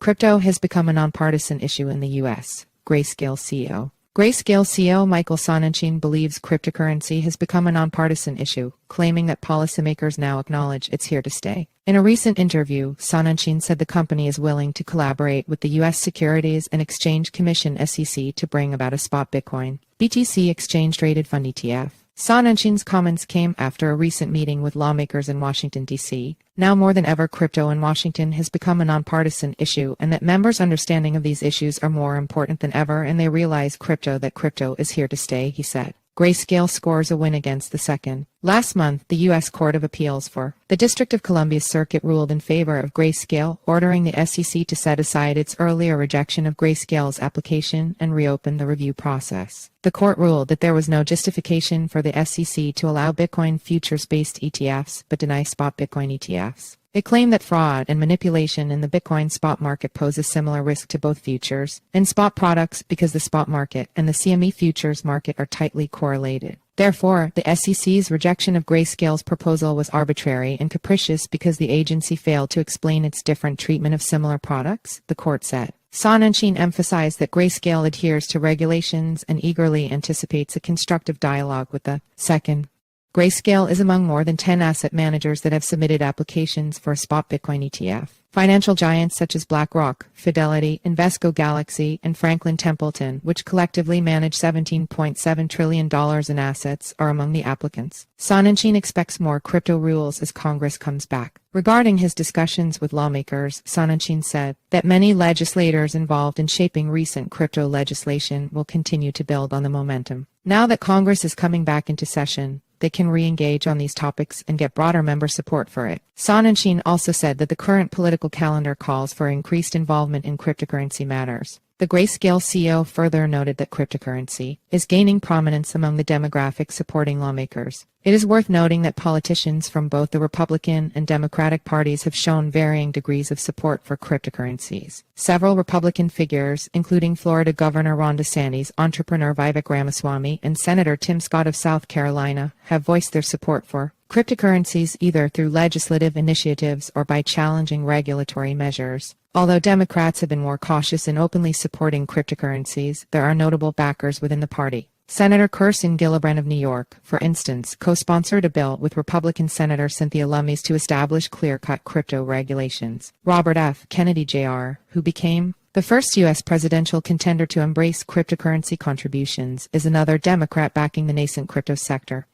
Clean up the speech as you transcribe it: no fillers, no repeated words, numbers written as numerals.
Crypto has become a nonpartisan issue in the U.S., Grayscale CEO. Grayscale CEO Michael Sonnenshein believes cryptocurrency has become a nonpartisan issue, claiming that policymakers now acknowledge it's here to stay. In a recent interview, Sonnenshein said the company is willing to collaborate with the U.S. Securities and Exchange Commission (SEC) to bring about a spot Bitcoin BTC exchange-traded fund ETF. Sonnenshin's comments came after a recent meeting with lawmakers in Washington, D.C. Now more than ever, crypto in Washington has become a nonpartisan issue, and that members' understanding of these issues are more important than ever, and they realize that crypto is here to stay, he said. Grayscale scores a win against the second. Last month, the U.S. Court of Appeals for the District of Columbia Circuit ruled in favor of Grayscale, ordering the SEC to set aside its earlier rejection of Grayscale's application and reopen the review process. The court ruled that there was no justification for the SEC to allow Bitcoin futures-based ETFs but deny spot Bitcoin ETFs. It claimed that fraud and manipulation in the Bitcoin spot market pose a similar risk to both futures and spot products because the spot market and the CME futures market are tightly correlated. Therefore, the SEC's rejection of Grayscale's proposal was arbitrary and capricious because the agency failed to explain its different treatment of similar products, the court said. Sonnenshein emphasized that Grayscale adheres to regulations and eagerly anticipates a constructive dialogue with the second. Grayscale is among more than 10 asset managers that have submitted applications for a spot Bitcoin ETF. Financial giants such as BlackRock, Fidelity, Invesco Galaxy, and Franklin Templeton, which collectively manage $17.7 trillion in assets, are among the applicants. Sonnenshein expects more crypto rules as Congress comes back. Regarding his discussions with lawmakers, Sonnenshein said that many legislators involved in shaping recent crypto legislation will continue to build on the momentum. Now that Congress is coming back into session, they can re-engage on these topics and get broader member support for it. Sonnenshein also said that the current political calendar calls for increased involvement in cryptocurrency matters. The Grayscale CEO further noted that cryptocurrency is gaining prominence among the demographic supporting lawmakers. It is worth noting that politicians from both the Republican and Democratic parties have shown varying degrees of support for cryptocurrencies. Several Republican figures, including Florida Governor Ron DeSantis, entrepreneur Vivek Ramaswamy, and Senator Tim Scott of South Carolina, have voiced their support for cryptocurrencies either through legislative initiatives or by challenging regulatory measures. Although Democrats have been more cautious in openly supporting cryptocurrencies, there are notable backers within the party. Senator Kirsten Gillibrand of New York, for instance, co-sponsored a bill with Republican Senator Cynthia Lummis to establish clear-cut crypto regulations. Robert F. Kennedy Jr., who became the first U.S. presidential contender to embrace cryptocurrency contributions, is another Democrat backing the nascent crypto sector.